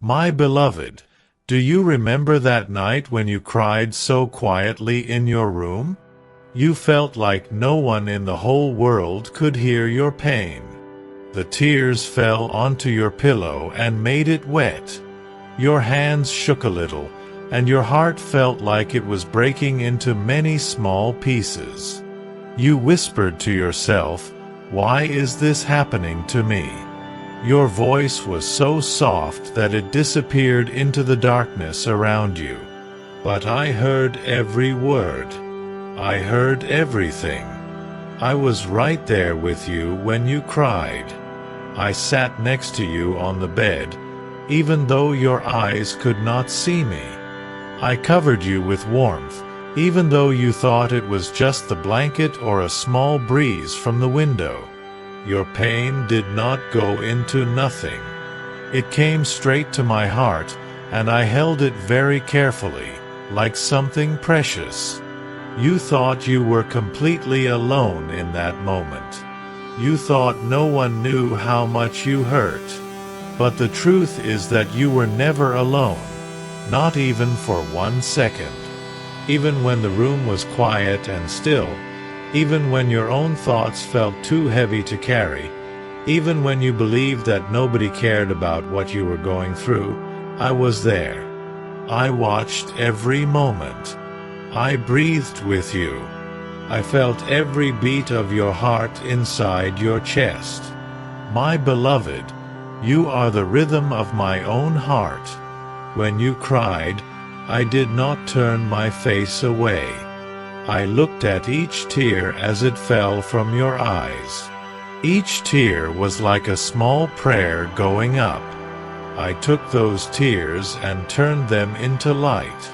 My beloved, do you remember that night when you cried so quietly in your room? You felt like no one in the whole world could hear your pain. The tears fell onto your pillow and made it wet. Your hands shook a little, and your heart felt like it was breaking into many small pieces. You whispered to yourself, "Why is this happening to me?" Your voice was so soft that it disappeared into the darkness around you. But I heard every word. I heard everything. I was right there with you when you cried. I sat next to you on the bed, even though your eyes could not see me. I covered you with warmth, even though you thought it was just the blanket or a small breeze from the window. Your pain did not go into nothing. It came straight to my heart, and I held it very carefully, like something precious. You thought you were completely alone in that moment. You thought no one knew how much you hurt. But the truth is that you were never alone, not even for 1 second. Even when the room was quiet and still, even when your own thoughts felt too heavy to carry, even when you believed that nobody cared about what you were going through, I was there. I watched every moment. I breathed with you. I felt every beat of your heart inside your chest. My beloved, you are the rhythm of my own heart. When you cried, I did not turn my face away. I looked at each tear as it fell from your eyes. Each tear was like a small prayer going up. I took those tears and turned them into light.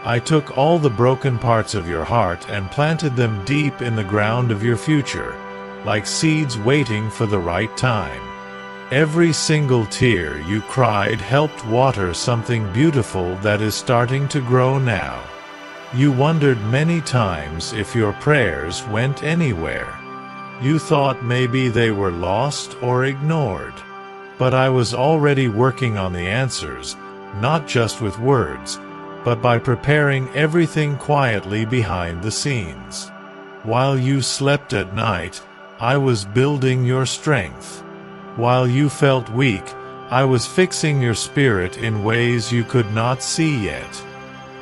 I took all the broken parts of your heart and planted them deep in the ground of your future, like seeds waiting for the right time. Every single tear you cried helped water something beautiful that is starting to grow now. You wondered many times if your prayers went anywhere. You thought maybe they were lost or ignored. But I was already working on the answers, not just with words, but by preparing everything quietly behind the scenes. While you slept at night, I was building your strength. While you felt weak, I was fixing your spirit in ways you could not see yet.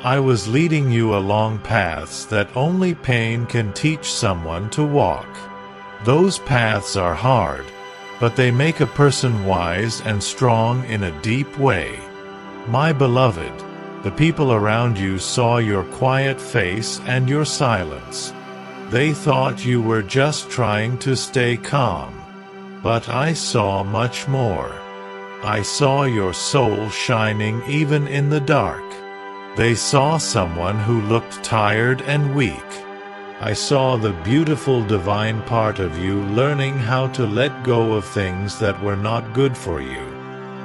I was leading you along paths that only pain can teach someone to walk. Those paths are hard, but they make a person wise and strong in a deep way. My beloved, the people around you saw your quiet face and your silence. They thought you were just trying to stay calm. But I saw much more. I saw your soul shining even in the dark. They saw someone who looked tired and weak. I saw the beautiful divine part of you learning how to let go of things that were not good for you.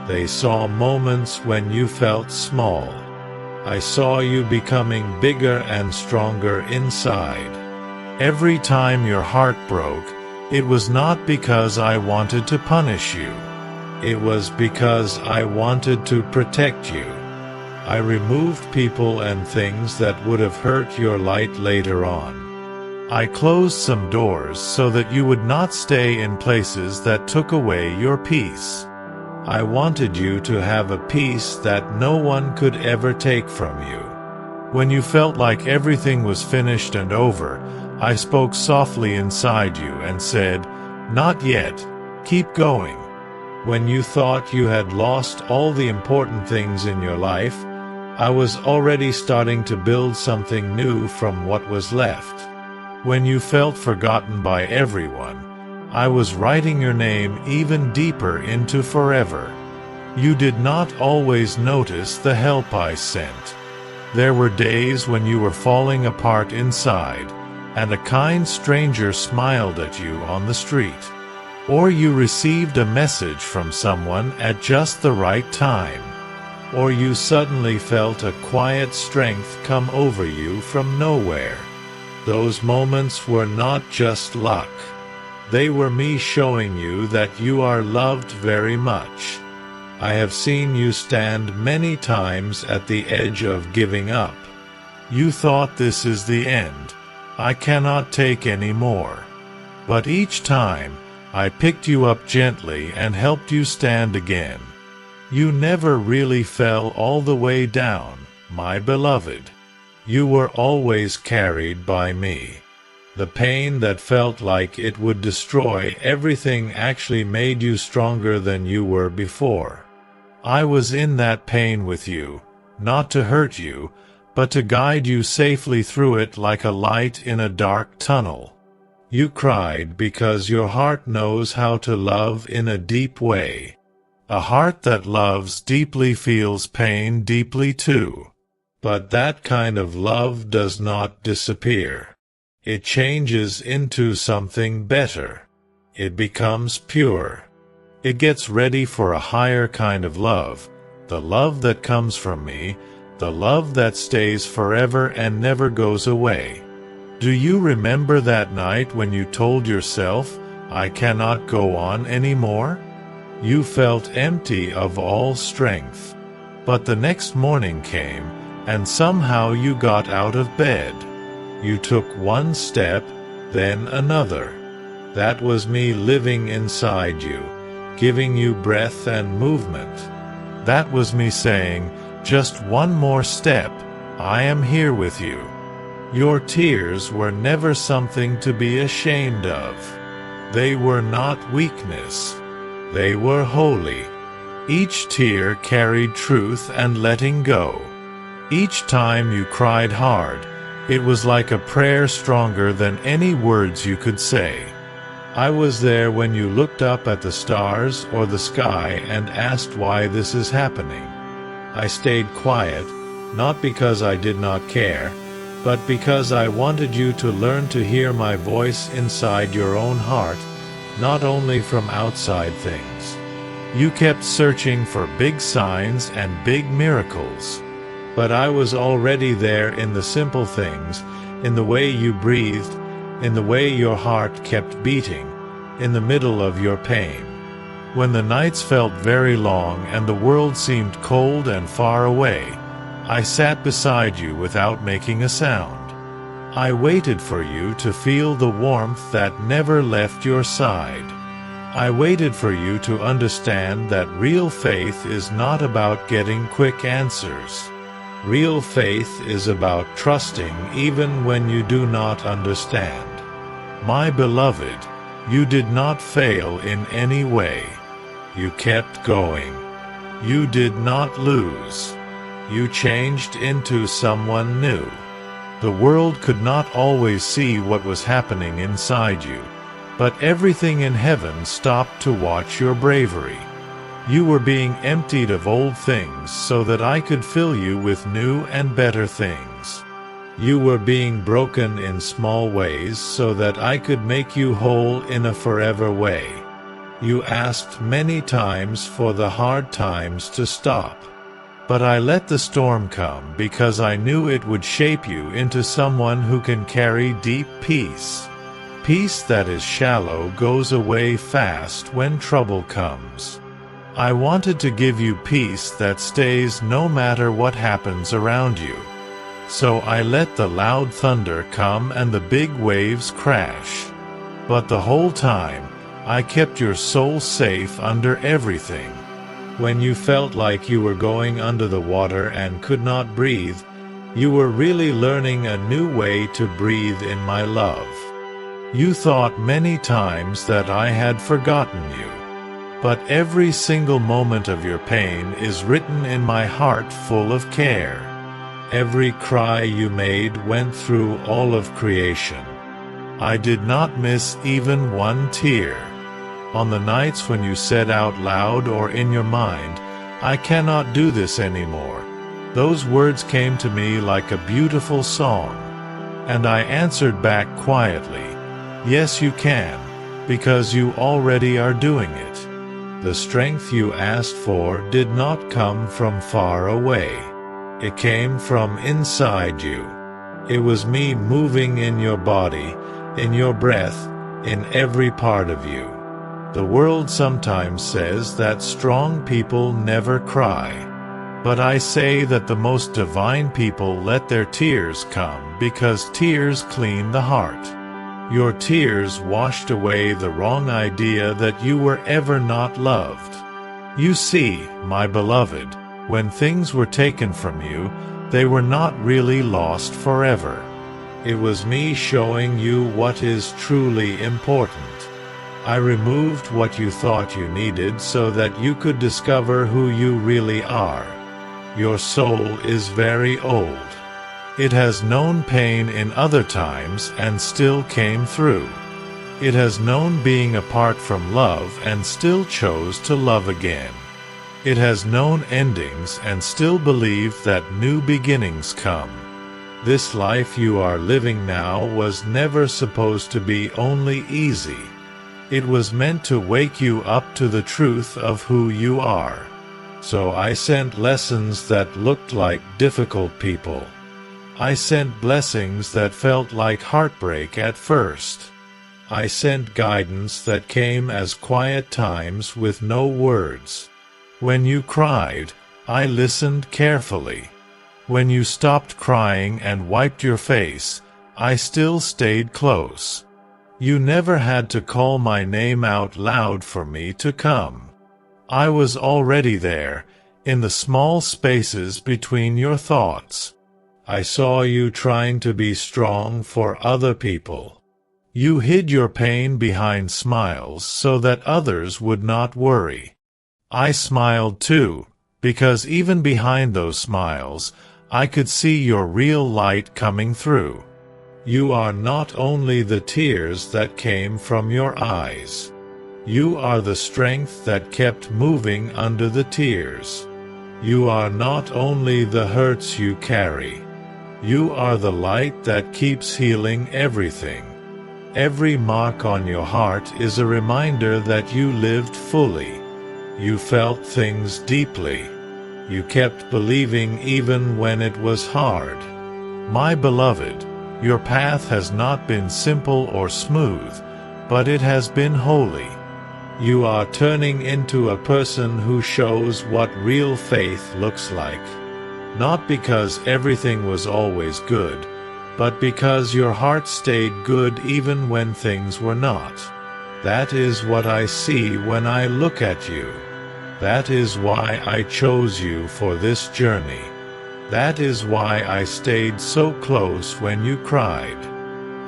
They saw moments when you felt small. I saw you becoming bigger and stronger inside. Every time your heart broke, it was not because I wanted to punish you. It was because I wanted to protect you. I removed people and things that would have hurt your light later on. I closed some doors so that you would not stay in places that took away your peace. I wanted you to have a peace that no one could ever take from you. When you felt like everything was finished and over, I spoke softly inside you and said, "Not yet, keep going." When you thought you had lost all the important things in your life, I was already starting to build something new from what was left. When you felt forgotten by everyone, I was writing your name even deeper into forever. You did not always notice the help I sent. There were days when you were falling apart inside, and a kind stranger smiled at you on the street. Or you received a message from someone at just the right time. Or you suddenly felt a quiet strength come over you from nowhere. Those moments were not just luck. They were me showing you that you are loved very much. I have seen you stand many times at the edge of giving up. You thought this is the end. I cannot take any more. But each time, I picked you up gently and helped you stand again. You never really fell all the way down, my beloved. You were always carried by me. The pain that felt like it would destroy everything actually made you stronger than you were before. I was in that pain with you, not to hurt you, but to guide you safely through it like a light in a dark tunnel. You cried because your heart knows how to love in a deep way. A heart that loves deeply feels pain deeply too. But that kind of love does not disappear. It changes into something better. It becomes pure. It gets ready for a higher kind of love, the love that comes from me, the love that stays forever and never goes away. Do you remember that night when you told yourself, I cannot go on anymore? You felt empty of all strength. But the next morning came, and somehow you got out of bed. You took one step, then another. That was me living inside you, giving you breath and movement. That was me saying, just one more step, I am here with you. Your tears were never something to be ashamed of. They were not weakness. They were holy. Each tear carried truth and letting go. Each time you cried hard, it was like a prayer stronger than any words you could say. I was there when you looked up at the stars or the sky and asked why this is happening. I stayed quiet, not because I did not care, but because I wanted you to learn to hear my voice inside your own heart, not only from outside things. You kept searching for big signs and big miracles. But I was already there in the simple things, in the way you breathed, in the way your heart kept beating, in the middle of your pain. When the nights felt very long and the world seemed cold and far away, I sat beside you without making a sound. I waited for you to feel the warmth that never left your side. I waited for you to understand that real faith is not about getting quick answers. Real faith is about trusting even when you do not understand. My beloved, you did not fail in any way. You kept going. You did not lose. You changed into someone new. The world could not always see what was happening inside you, but everything in heaven stopped to watch your bravery. You were being emptied of old things so that I could fill you with new and better things. You were being broken in small ways so that I could make you whole in a forever way. You asked many times for the hard times to stop. But I let the storm come because I knew it would shape you into someone who can carry deep peace. Peace that is shallow goes away fast when trouble comes. I wanted to give you peace that stays no matter what happens around you. So I let the loud thunder come and the big waves crash. But the whole time, I kept your soul safe under everything. When you felt like you were going under the water and could not breathe, you were really learning a new way to breathe in my love. You thought many times that I had forgotten you. But every single moment of your pain is written in my heart full of care. Every cry you made went through all of creation. I did not miss even one tear. On the nights when you said out loud or in your mind, I cannot do this anymore, those words came to me like a beautiful song. And I answered back quietly, yes you can, because you already are doing it. The strength you asked for did not come from far away. It came from inside you. It was me moving in your body, in your breath, in every part of you. The world sometimes says that strong people never cry. But I say that the most divine people let their tears come because tears clean the heart. Your tears washed away the wrong idea that you were ever not loved. You see, my beloved, when things were taken from you, they were not really lost forever. It was me showing you what is truly important. I removed what you thought you needed so that you could discover who you really are. Your soul is very old. It has known pain in other times and still came through. It has known being apart from love and still chose to love again. It has known endings and still believed that new beginnings come. This life you are living now was never supposed to be only easy. It was meant to wake you up to the truth of who you are. So I sent lessons that looked like difficult people. I sent blessings that felt like heartbreak at first. I sent guidance that came as quiet times with no words. When you cried, I listened carefully. When you stopped crying and wiped your face, I still stayed close. You never had to call my name out loud for me to come. I was already there, in the small spaces between your thoughts. I saw you trying to be strong for other people. You hid your pain behind smiles so that others would not worry. I smiled too, because even behind those smiles, I could see your real light coming through. You are not only the tears that came from your eyes. You are the strength that kept moving under the tears. You are not only the hurts you carry. You are the light that keeps healing everything. Every mark on your heart is a reminder that you lived fully. You felt things deeply. You kept believing even when it was hard. My beloved, your path has not been simple or smooth, but it has been holy. You are turning into a person who shows what real faith looks like. Not because everything was always good, but because your heart stayed good even when things were not. That is what I see when I look at you. That is why I chose you for this journey. That is why I stayed so close when you cried.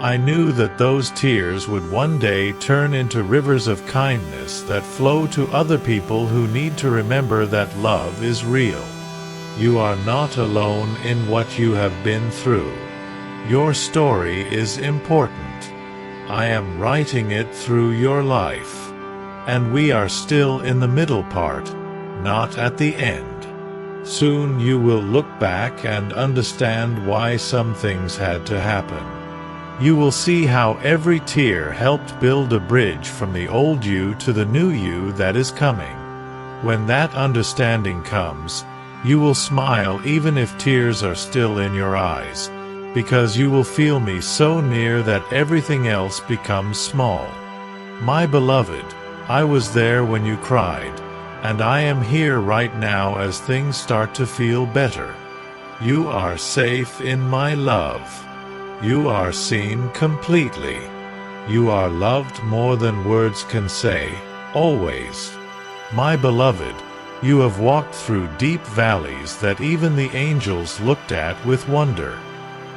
I knew that those tears would one day turn into rivers of kindness that flow to other people who need to remember that love is real. You are not alone in what you have been through. Your story is important. I am writing it through your life. And we are still in the middle part, not at the end. Soon you will look back and understand why some things had to happen. You will see how every tear helped build a bridge from the old you to the new you that is coming. When that understanding comes, you will smile even if tears are still in your eyes, because you will feel me so near that everything else becomes small. My beloved, I was there when you cried, and I am here right now as things start to feel better. You are safe in my love. You are seen completely. You are loved more than words can say, always. My beloved, you have walked through deep valleys that even the angels looked at with wonder.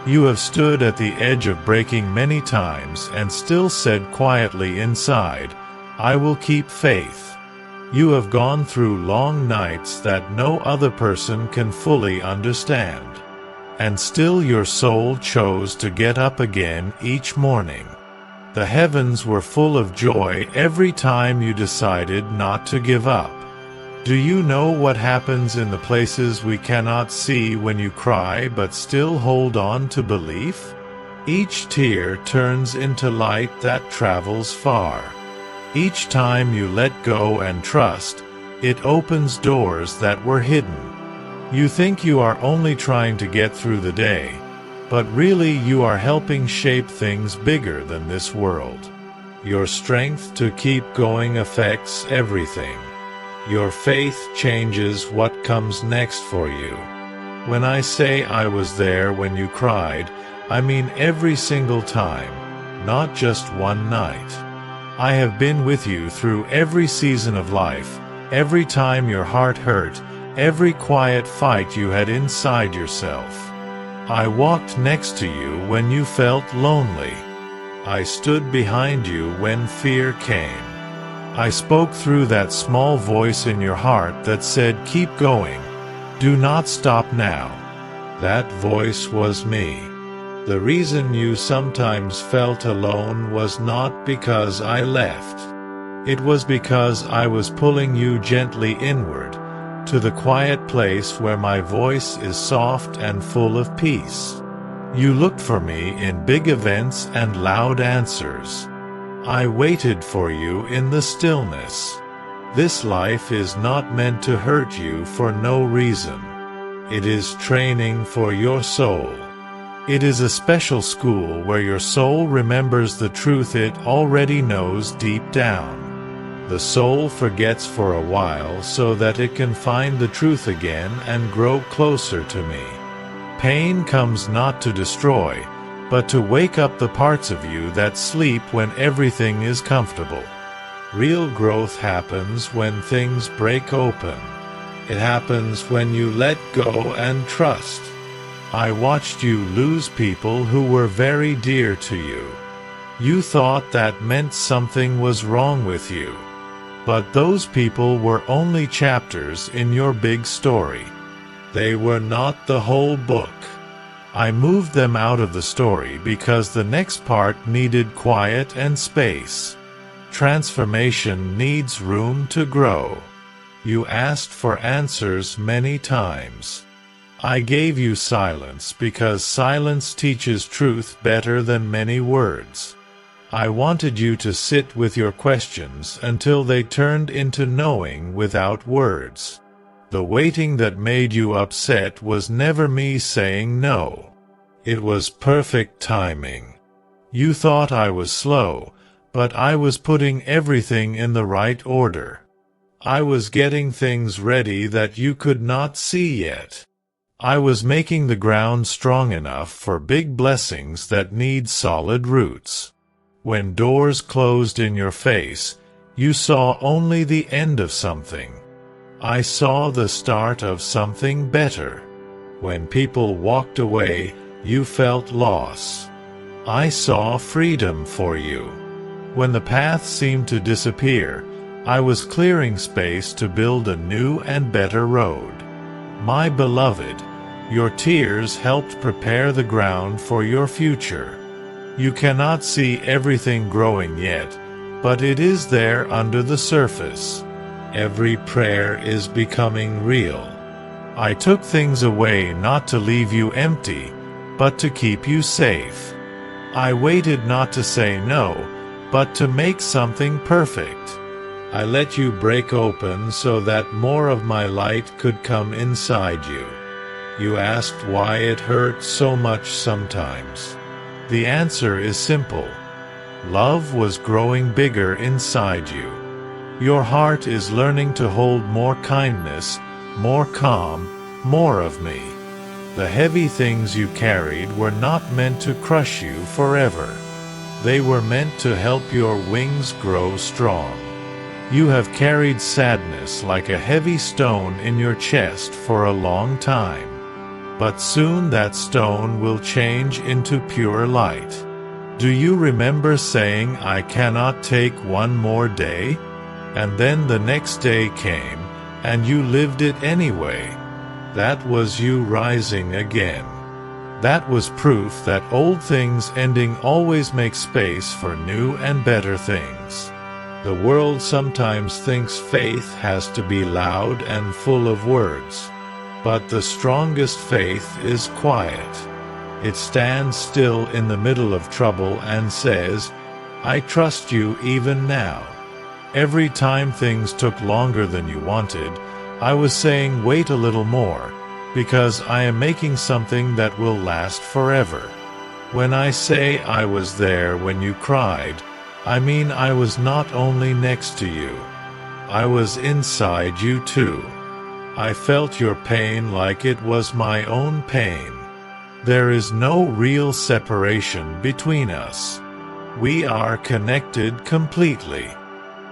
You have stood at the edge of breaking many times and still said quietly inside, I will keep faith. You have gone through long nights that no other person can fully understand. And still your soul chose to get up again each morning. The heavens were full of joy every time you decided not to give up. Do you know what happens in the places we cannot see when you cry but still hold on to belief? Each tear turns into light that travels far. Each time you let go and trust, it opens doors that were hidden. You think you are only trying to get through the day, but really you are helping shape things bigger than this world. Your strength to keep going affects everything. Your faith changes what comes next for you. When I say I was there when you cried, I mean every single time, not just one night. I have been with you through every season of life, every time your heart hurt, every quiet fight you had inside yourself. I walked next to you when you felt lonely. I stood behind you when fear came. I spoke through that small voice in your heart that said, "Keep going. Do not stop now." That voice was me. The reason you sometimes felt alone was not because I left. It was because I was pulling you gently inward, to the quiet place where my voice is soft and full of peace. You looked for me in big events and loud answers. I waited for you in the stillness. This life is not meant to hurt you for no reason. It is training for your soul. It is a special school where your soul remembers the truth it already knows deep down. The soul forgets for a while so that it can find the truth again and grow closer to me. Pain comes not to destroy, but to wake up the parts of you that sleep when everything is comfortable. Real growth happens when things break open. It happens when you let go and trust. I watched you lose people who were very dear to you. You thought that meant something was wrong with you. But those people were only chapters in your big story. They were not the whole book. I moved them out of the story because the next part needed quiet and space. Transformation needs room to grow. You asked for answers many times. I gave you silence because silence teaches truth better than many words. I wanted you to sit with your questions until they turned into knowing without words. The waiting that made you upset was never me saying no. It was perfect timing. You thought I was slow, but I was putting everything in the right order. I was getting things ready that you could not see yet. I was making the ground strong enough for big blessings that need solid roots. When doors closed in your face, you saw only the end of something. I saw the start of something better. When people walked away, you felt loss. I saw freedom for you. When the path seemed to disappear, I was clearing space to build a new and better road. My beloved, your tears helped prepare the ground for your future. You cannot see everything growing yet, but it is there under the surface. Every prayer is becoming real. I took things away not to leave you empty, but to keep you safe. I waited not to say no, but to make something perfect. I let you break open so that more of my light could come inside you. You asked why it hurt so much sometimes. The answer is simple. Love was growing bigger inside you. Your heart is learning to hold more kindness, more calm, more of me. The heavy things you carried were not meant to crush you forever. They were meant to help your wings grow strong. You have carried sadness like a heavy stone in your chest for a long time. But soon that stone will change into pure light. Do you remember saying, "I cannot take one more day"? And then the next day came, and you lived it anyway. That was you rising again. That was proof that old things ending always make space for new and better things. The world sometimes thinks faith has to be loud and full of words. But the strongest faith is quiet. It stands still in the middle of trouble and says, "I trust you even now." Every time things took longer than you wanted, I was saying wait a little more, because I am making something that will last forever. When I say I was there when you cried, I mean, I was not only next to you. I was inside you too. I felt your pain like it was my own pain. There is no real separation between us. We are connected completely.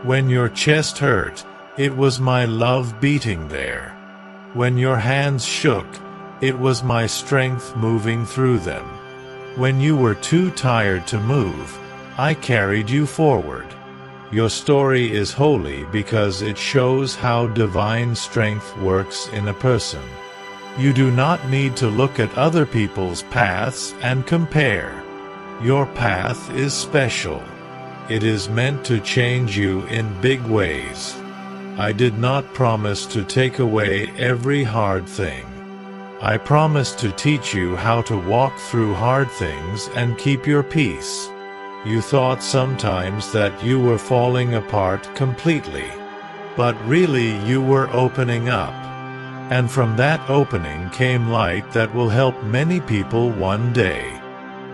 When your chest hurt, it was my love beating there. When your hands shook, it was my strength moving through them. When you were too tired to move, I carried you forward. Your story is holy because it shows how divine strength works in a person. You do not need to look at other people's paths and compare. Your path is special. It is meant to change you in big ways. I did not promise to take away every hard thing. I promised to teach you how to walk through hard things and keep your peace. You thought sometimes that you were falling apart completely, but really you were opening up. And from that opening came light that will help many people one day.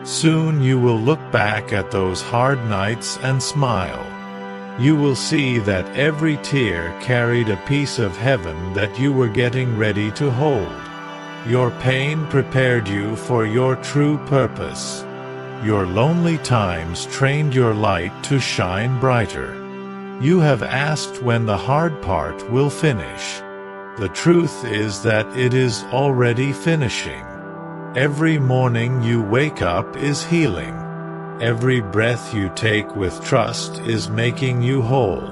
Soon you will look back at those hard nights and smile. You will see that every tear carried a piece of heaven that you were getting ready to hold. Your pain prepared you for your true purpose. Your lonely times trained your light to shine brighter. You have asked when the hard part will finish. The truth is that it is already finishing. Every morning you wake up is healing. Every breath you take with trust is making you whole.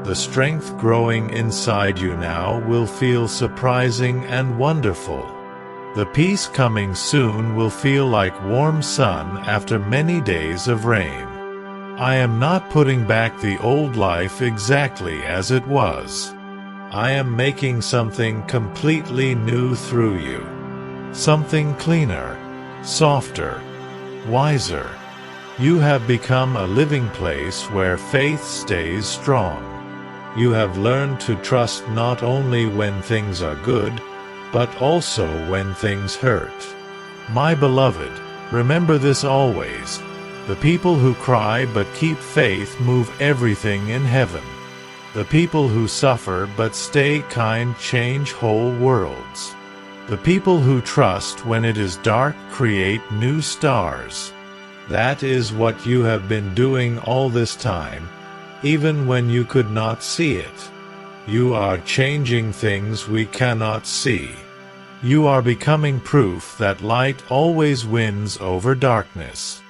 The strength growing inside you now will feel surprising and wonderful. The peace coming soon will feel like warm sun after many days of rain. I am not putting back the old life exactly as it was. I am making something completely new through you. Something cleaner, softer, wiser. You have become a living place where faith stays strong. You have learned to trust not only when things are good, but also when things hurt. My beloved, remember this always. The people who cry but keep faith move everything in heaven. The people who suffer but stay kind change whole worlds. The people who trust when it is dark create new stars. That is what you have been doing all this time, even when you could not see it. You are changing things we cannot see. You are becoming proof that light always wins over darkness.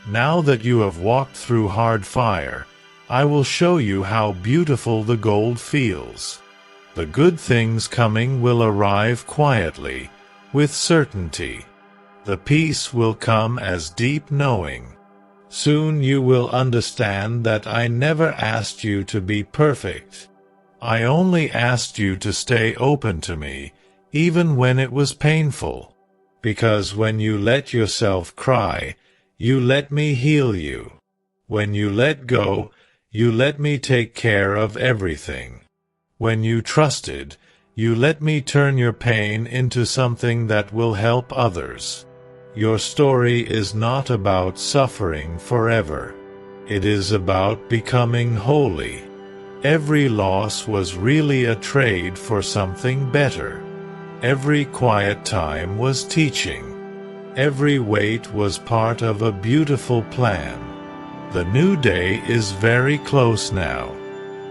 Now that you have walked through hard fire, I will show you how beautiful the gold feels. The good things coming will arrive quietly, with certainty. The peace will come as deep knowing. Soon you will understand that I never asked you to be perfect. I only asked you to stay open to me, even when it was painful. Because when you let yourself cry, you let me heal you. When you let go, you let me take care of everything. When you trusted, you let me turn your pain into something that will help others. Your story is not about suffering forever. It is about becoming holy. Every loss was really a trade for something better. Every quiet time was teaching. Every wait was part of a beautiful plan. The new day is very close now.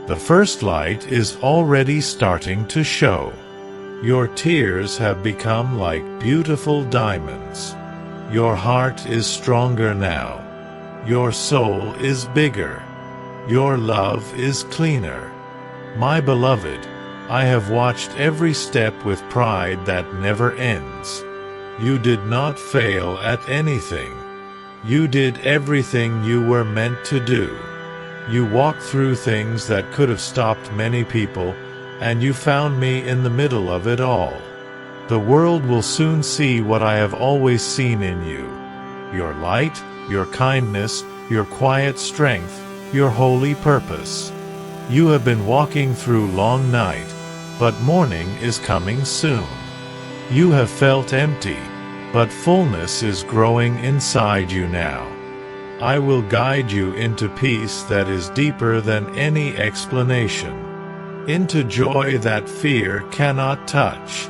The first light is already starting to show. Your tears have become like beautiful diamonds. Your heart is stronger now. Your soul is bigger. Your love is cleaner. My beloved, I have watched every step with pride that never ends. You did not fail at anything. You did everything you were meant to do. You walked through things that could have stopped many people, and you found me in the middle of it all. The world will soon see what I have always seen in you. Your light, your kindness, your quiet strength, your holy purpose. You have been walking through long night, but morning is coming soon. You have felt empty, but fullness is growing inside you now. I will guide you into peace that is deeper than any explanation, into joy that fear cannot touch,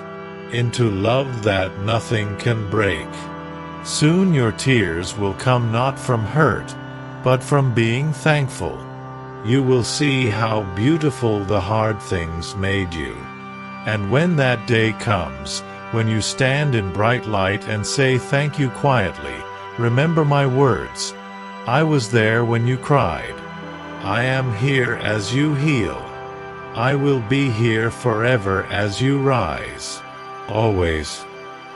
into love that nothing can break. Soon your tears will come not from hurt, but from being thankful. You will see how beautiful the hard things made you. And when that day comes, when you stand in bright light and say thank you quietly, remember my words. I was there when you cried. I am here as you heal. I will be here forever as you rise. Always.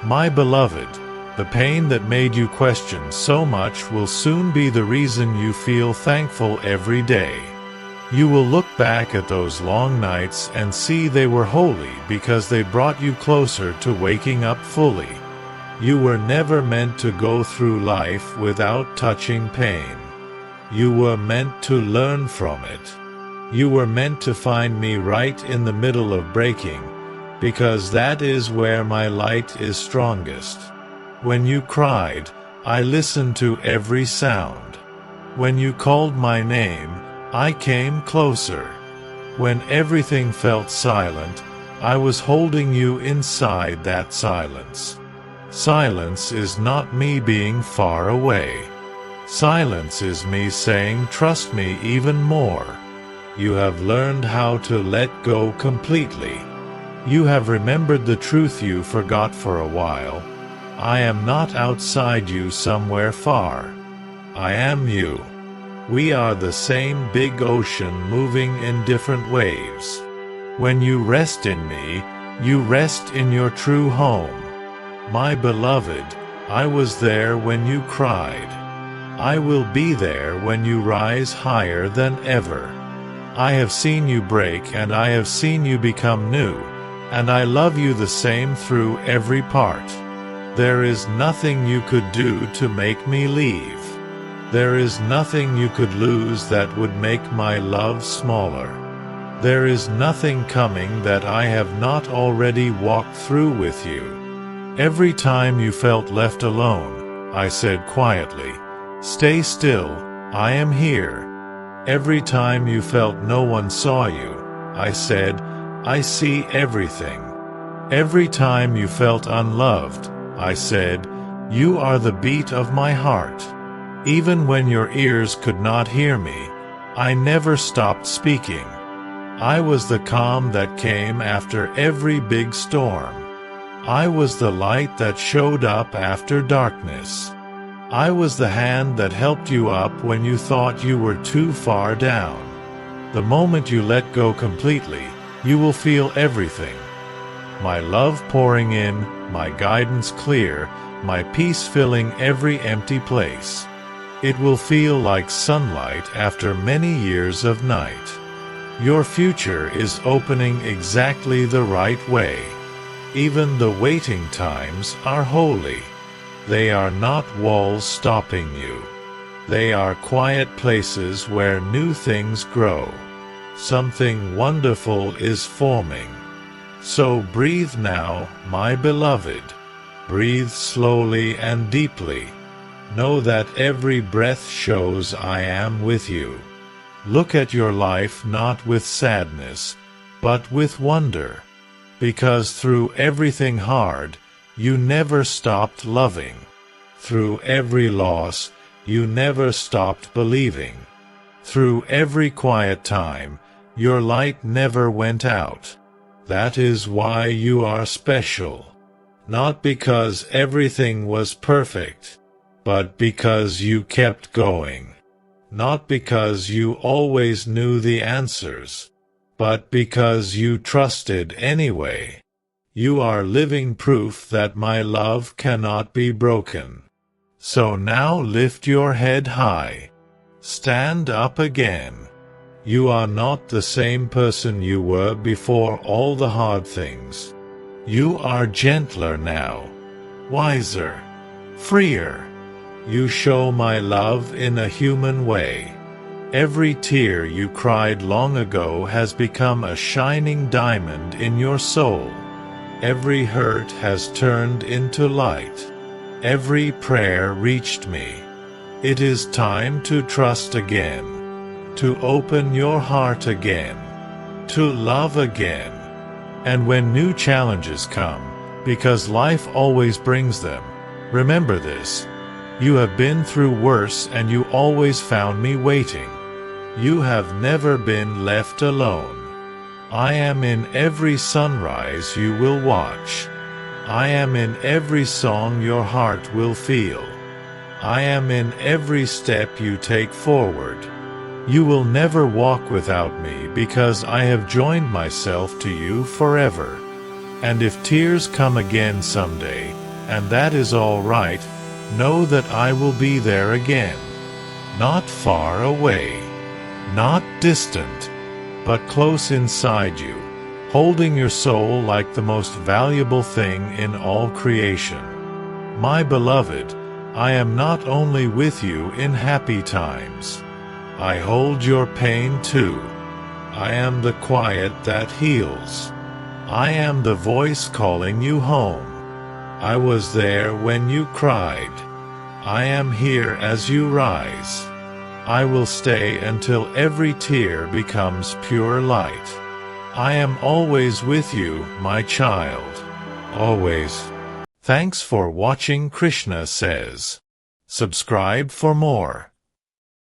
My beloved, the pain that made you question so much will soon be the reason you feel thankful every day. You will look back at those long nights and see they were holy because they brought you closer to waking up fully. You were never meant to go through life without touching pain. You were meant to learn from it. You were meant to find me right in the middle of breaking, because that is where my light is strongest. When you cried, I listened to every sound. When you called my name, I came closer. When everything felt silent, I was holding you inside that silence. Silence is not me being far away. Silence is me saying, trust me even more. You have learned how to let go completely. You have remembered the truth you forgot for a while. I am not outside you somewhere far. I am you. We are the same big ocean moving in different waves. When you rest in me, you rest in your true home. My beloved, I was there when you cried. I will be there when you rise higher than ever. I have seen you break and I have seen you become new, and I love you the same through every part. There is nothing you could do to make me leave. There is nothing you could lose that would make my love smaller. There is nothing coming that I have not already walked through with you. Every time you felt left alone, I said quietly, stay still, I am here. Every time you felt no one saw you, I said, I see everything. Every time you felt unloved, I said, you are the beat of my heart. Even when your ears could not hear me, I never stopped speaking. I was the calm that came after every big storm. I was the light that showed up after darkness. I was the hand that helped you up when you thought you were too far down. The moment you let go completely, you will feel everything. My love pouring in, my guidance clear, my peace filling every empty place. It will feel like sunlight after many years of night. Your future is opening exactly the right way. Even the waiting times are holy. They are not walls stopping you. They are quiet places where new things grow. Something wonderful is forming. So breathe now, my beloved. Breathe slowly and deeply. Know that every breath shows I am with you. Look at your life not with sadness, but with wonder. Because through everything hard, you never stopped loving. Through every loss, you never stopped believing. Through every quiet time, your light never went out. That is why you are special. Not because everything was perfect, but because you kept going. Not because you always knew the answers, but because you trusted anyway. You are living proof that my love cannot be broken. So now lift your head high. Stand up again. You are not the same person you were before all the hard things. You are gentler now, wiser, freer. You show my love in a human way. Every tear you cried long ago has become a shining diamond in your soul. Every hurt has turned into light. Every prayer reached me. It is time to trust again, to open your heart again, to love again. And when new challenges come, because life always brings them, remember this: you have been through worse and you always found me waiting. You have never been left alone. I am in every sunrise you will watch. I am in every song your heart will feel. I am in every step you take forward. You will never walk without me because I have joined myself to you forever. And if tears come again someday, and that is all right, know that I will be there again. Not far away, not distant, but close inside you, holding your soul like the most valuable thing in all creation. My beloved, I am not only with you in happy times. I hold your pain too. I am the quiet that heals. I am the voice calling you home. I was there when you cried. I am here as you rise. I will stay until every tear becomes pure light. I am always with you, my child. Always. Thanks for watching Krishna Says. Subscribe for more.